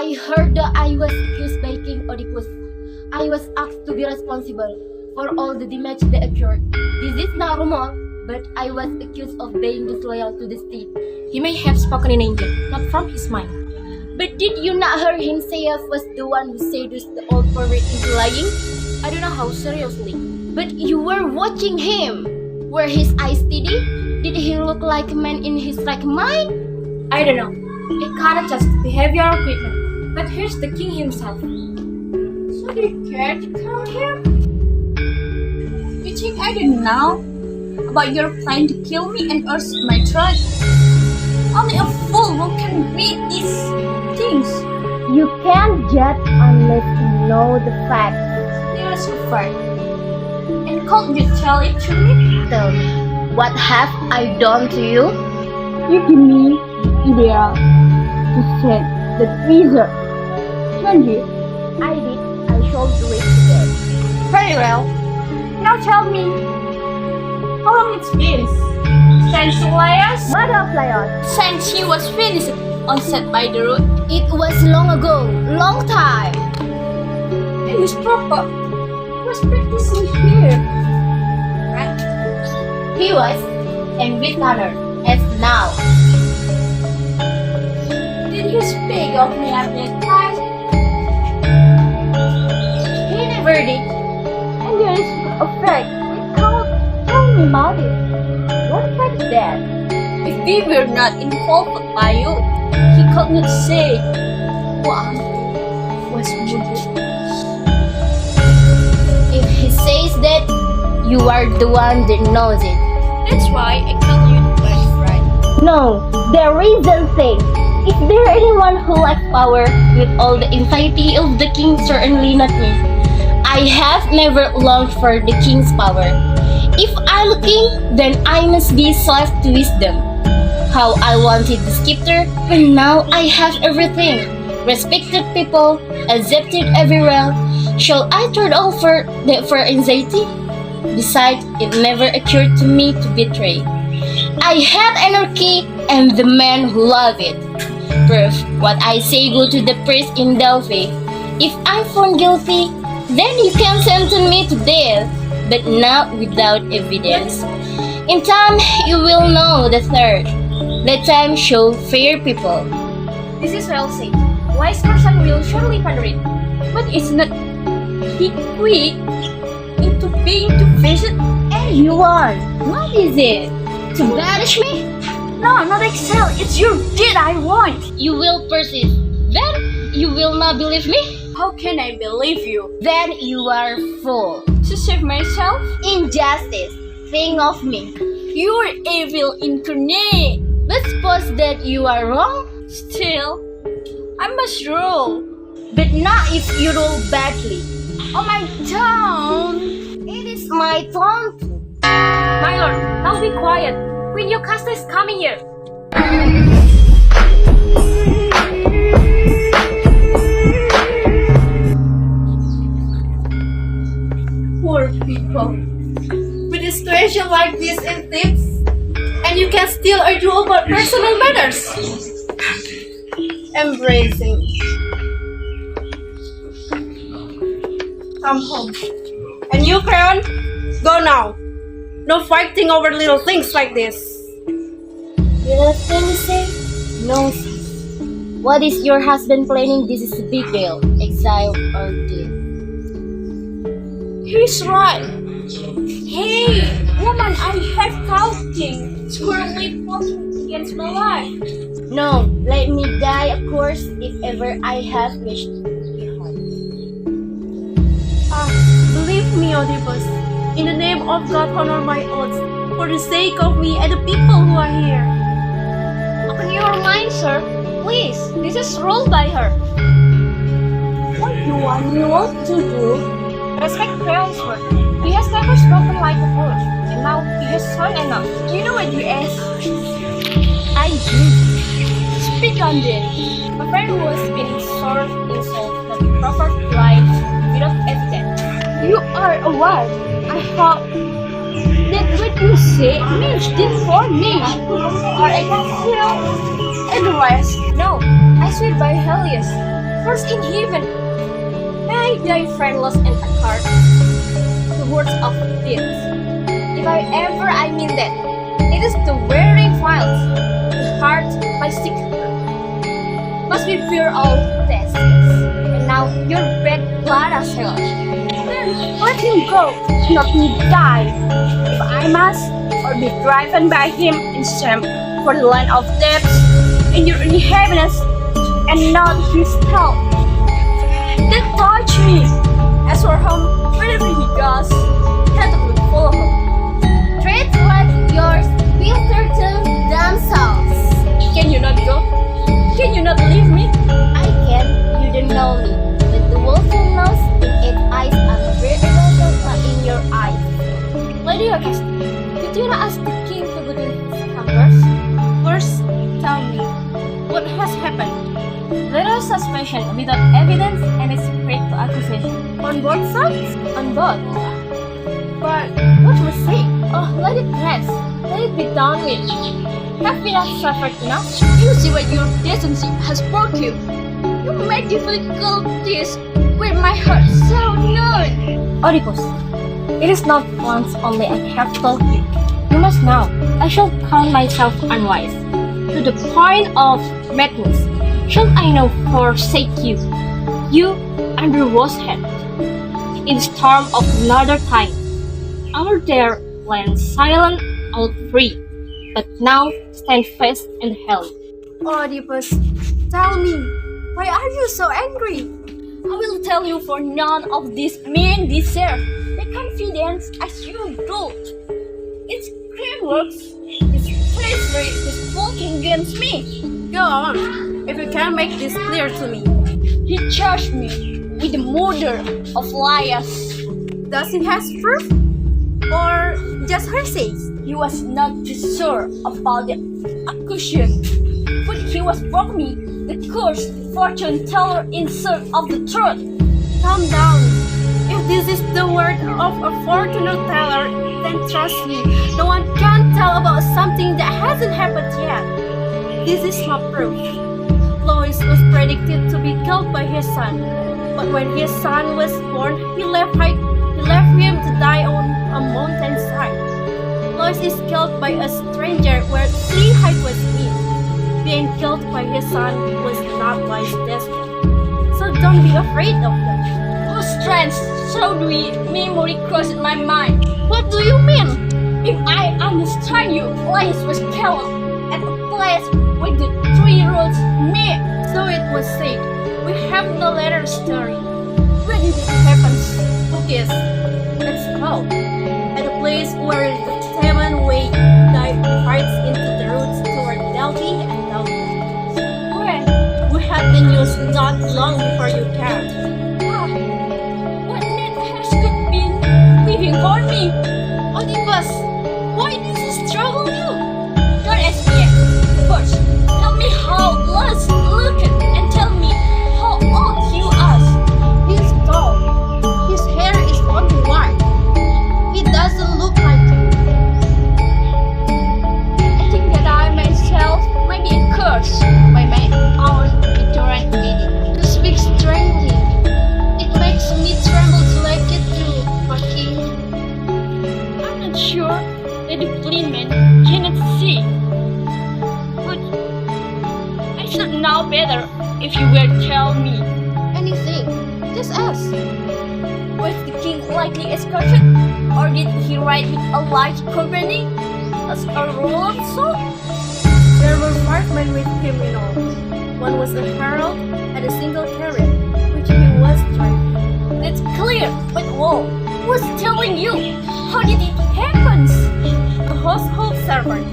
I heard that I was accused by King Oedipus. I was asked to be responsible for all the damage that occurred. This is not rumor, but I was accused of being disloyal to the state. He may have spoken in anger, not from his mind. But did you not hear him say I was the one who seduced the old poet into lying? I don't know how seriously. But you were watching him. Were his eyes steady? Did he look like a man in his right mind? I don't know. It can't just behavioral equipment. But here's the king himself. So do you care to come here? You think I don't know about your plan to kill me and urge my throat? Only a fool who can read these things. You can't judge unless you know the facts. There's a fact. And can't you tell it to me? Tell me, what have I done to you? You give me the idea to set the freezer. Can you? I did. I shall do it again. Very well. Now tell me, how long it's been since Elias? What of Lion? Since he was finished on set by the road. It was long ago, long time. And his papa was practicing here, right? He was, and with honor, as now. Did he speak of me at that time? He never did. And there is a fact. You can't tell me about it. What fact is that? If we were not involved by you, he could not say what was moved. If he says that, you are the one that knows it. That's why I tell you the best, right? No, the reason thing. Is there anyone who lacks power with all the anxiety of the king? Certainly not me. I have never longed for the king's power. If I'm a king, then I must be slave to wisdom. How I wanted the scepter, but now I have everything. Respected people, accepted everywhere. Shall I turn over that for anxiety? Besides, it never occurred to me to betray. I had anarchy and the men who love it. Proof, what I say go to the priest in Delphi. If I'm found guilty, then you can sentence me to death, but not without evidence. In time, you will know the third. Let time show fair people. This is well said. Wise person will surely ponder it. But it's not he quick into being to visit. And you want, what is it? To banish me? No, not excel. It's your deed I want. You will persist. Then you will not believe me? How can I believe you? Then you are a fool. To save myself? Injustice. Think of me. You're evil incarnate. But suppose that you are wrong. Still, I must rule. But not if you rule badly. Oh my God! It is my turn. My lord, now be quiet. Queen Yocasta is coming here. Poor people. With a situation like this in tips, and you can still argue about personal matters. Embracing. Come home. And you, Crown, go now. No fighting over little things like this. Little things say? No, sis. What is your husband planning? This is a big deal. Exile or death. He's right. Hey, woman, I have counting. Squarely plotting against my life. No, let me die, of course, if ever I have wished to be harmed. Believe me, Oedipus. In the name of God, honor my oaths, for the sake of me and the people who are here. Open your mind, sir. Please, this is ruled by her. What do you want to do? Respect Crown's word. He has never spoken like a fool, and now he has heard enough. Do you know what you ask? I do. Speak on this. A friend who has been served insult that be proper life without evidence. You are a wife. I hope that what you say means this for me. Or I can feel otherwise. No, I swear by Helios. First in heaven, may I die friendless and apart. The words of deeds. If I mean that, it is the very files, the heart, my secret. Must be pure all tests. And now your bad blood has held. Then let him go, not me die. If I must, or be driven by him in shame for the land of depths, in your inhabitants, and not his help. Then touch me. As for him, wherever he goes, heaven will follow him. Treat like yours will turtle themselves. Can you not go? Can you not leave me? I can, you don't know me. With the wolf nose in its eyes and the bear in your eyes. Lady Augusta, did you not ask the king to go to his chambers? First, tell me, what has happened? There is suspicion without evidence and is free to accusation. On both sides? On both. But what was said? Oh, let it rest. Let it be done with. Have we not suffered enough? You see what your decency has brought you. You made difficulties with my heart so known. Oedipus, it is not once only I have told you. You must know, I shall count myself unwise. To the point of madness, shall I now forsake you? You under was head. In storm of another time, our dear land silent out free, but now stand fast and held. Oedipus, tell me, why are you so angry? I will tell you, for none of these men deserve the confidence as you do. It's cruel works, it's treachery, it's plotting against me. Go on, if you can make this clear to me. He charged me with the murder of liars. Does he has proof? Or just hearsays? He was not sure about the accusation, but he was brought me the cursed fortune teller in search of the truth. Calm down. If this is the word of a fortune teller, then trust me, no one can tell about something that hasn't happened yet. This is my proof. Lois was predicted to be killed by his son, but when his son was born, he left him to die on a mountainside. Lois is killed by a stranger where 3 height was meet. Being killed by his son was not Lois' destiny. So don't be afraid of them. Whose strength so we memory crossed my mind. What do you mean? If I understand you, Lois was killed at the place where the 3 roads meet. So it was said. We have the later story. Where did it happen? Yes, let's go. At a place where the Theban way divides into the routes toward Delphi and Delphi. When? We had the news not long before you came. What need has could been waiting for me? Oedipus, why did this trouble you? Don't ask me. First, tell me how Lois looked and tell me how old you are. He's tall. His hair is not white. He doesn't look like you. I think that I myself might be cursed by my own ignorant meaning. You speak strangely. It makes me tremble to like it too, my king. I'm not sure that the blind man cannot see. But I should know better if you will tell me. Anything. Just ask. Was the king likely escorted? Or did he ride with a large company as a royal soul? There were 5 men with him in all. One was a herald and a single chariot, which he was driving. That's clear, but whoa, who's telling you? How did it happen? The household servant,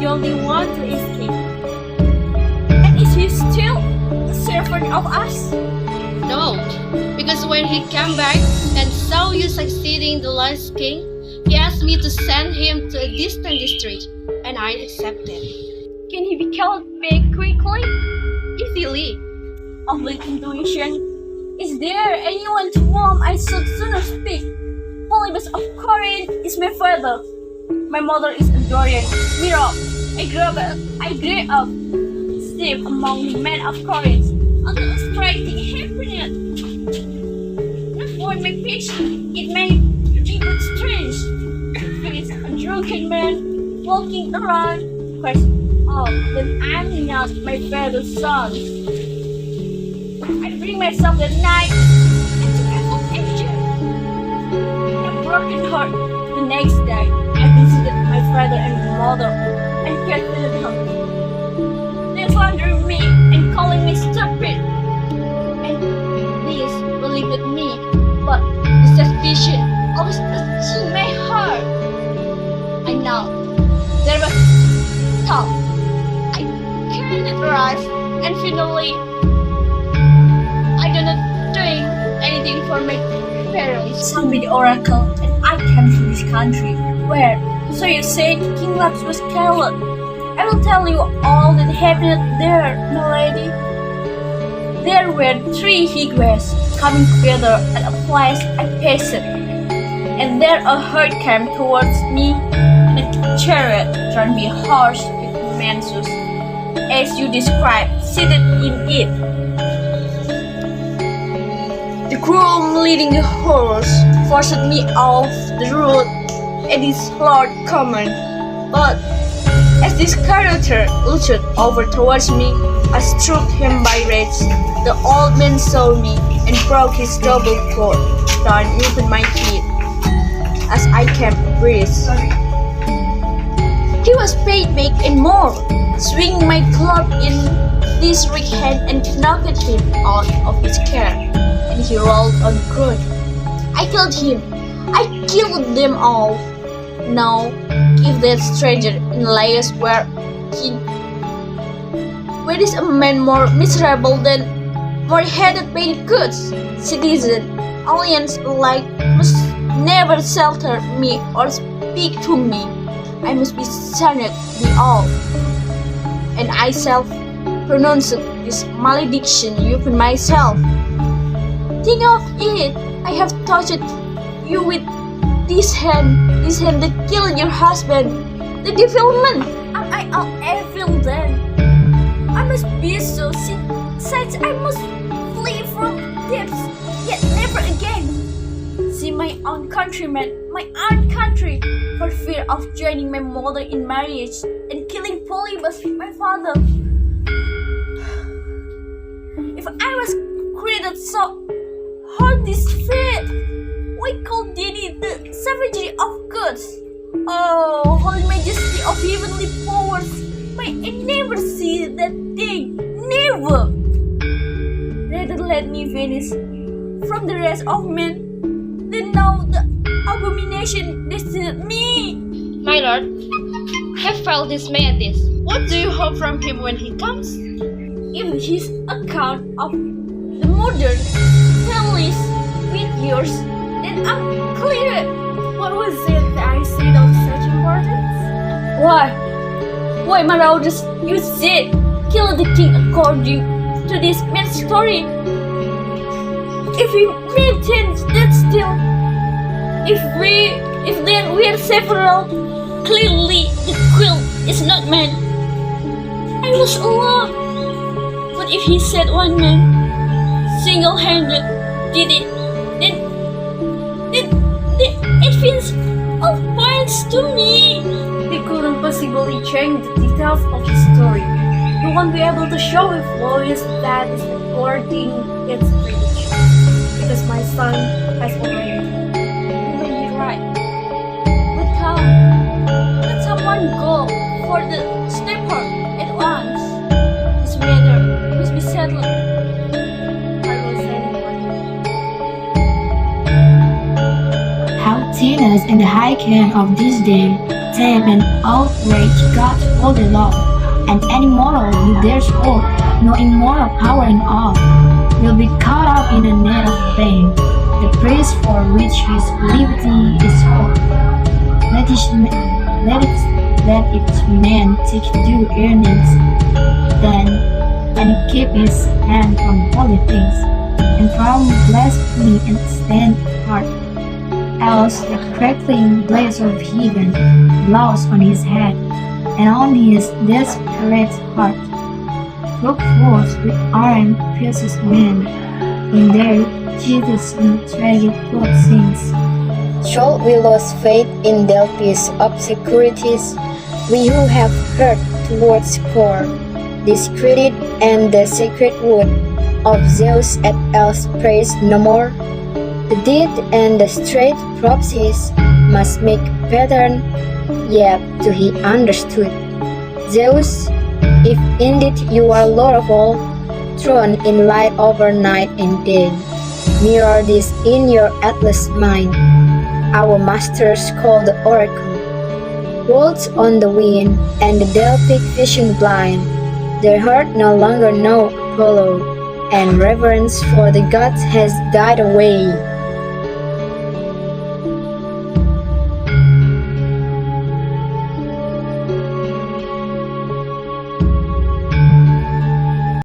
the only one to escape. And is he still a servant of us? No, because when he came back and saw you succeeding the last king, he asked me to send him to a distant district, and I accepted. Can he be killed very quickly? Easily. Of the intuition, is there anyone to whom I should sooner speak? Oedipus of Corinth is my father. My mother is a Dorian. Miro, I grew up safe among the men of Corinth. until a striking happened. Avoid my patient, it may be but strange. There is a drunken man walking around, cries, oh, then I'm not my father's son. I bring myself at night and to apple action. In a broken heart, the next day, I visited my father and mother and questioned them. They slandered me and calling me stupid. And this relieved me, but the suspicion always touched my heart. I know there was thought I cannot rise, and finally I do not doing anything for my parents. Some be the oracle, and I came from this country. Where? So you said King Lux was coward. I will tell you all that happened there, my lady. There were 3 higues coming together at a place I passed, and there a herd came towards me, and a chariot drawn by a horse with mansus, as you described, seated in it. The groom leading the horse forced me off the road at his loud command, but as this character lurched over towards me, I struck him by rage. The old man saw me and broke his double cord down even my feet as I came abreast. He was paid back and more, swinging my club in this weak hand and knocked him out of his chair, and he rolled on the ground. I killed him. I killed them all. Now, if that stranger in Laios where is a man more miserable than more hated by the good citizen, aliens alike must never shelter me or speak to me. I must be shunned by all, and I self-pronounced this malediction upon myself. Think of it, I have touched you with this hand that killed your husband, the devilment. Am I an evil then? I must be so sick, such I must flee from depths, yet never again see my own countrymen, my own country, for fear of joining my mother in marriage and killing Polybus, my father. If I was created so hard this fate, why call Diddy the savagery of gods? Oh, holy majesty of heavenly powers, may I never see that day, never! Rather let me vanish from the rest of men than know the abomination destined me. My lord, have felt dismay at this. What do you hope from him when he comes? If his account of the murder tallies with yours, then I'm clear. What was it that I said of such importance? Why, marauders, you said kill the king according to this man's story. If we maintain that still, if then we are several, clearly the quill is not man. I was alone. But if he said one man, single-handed, did it, then it feels all points to me. They couldn't possibly change the details of his story. You won't be able to show if Lois that is according its preach. Because my son has already. You may be right. But come, let someone go for the stepper at once. This matter must be settled. I will send for you. How Tinas and the High King of this day tame and outrage God's holy law, and any mortal who dares hold no immortal power in awe will be caught up in a net of pain, the price for which his liberty is owed. Let each man take due earnings, then, and keep his hand from holy things, and from blasphemy and stand apart. Else the crackling blaze of heaven blows on his head and on his desperate heart. broke forth with iron pierces men. In their Jesus no tragic plot sings. Shall we lose faith in Delphi's obscurities? We who have heard towards core, discredit and the sacred wood of Zeus et else praise no more. The deed and the straight prophecies must make pattern, yet to he understood. Zeus, if indeed you are Lord of all, thrown in light over night and day, mirror this in your atlas mind. Our masters call the oracle. Worlds on the wind and the Delphic vision blind. Their heart no longer know Apollo, and reverence for the gods has died away.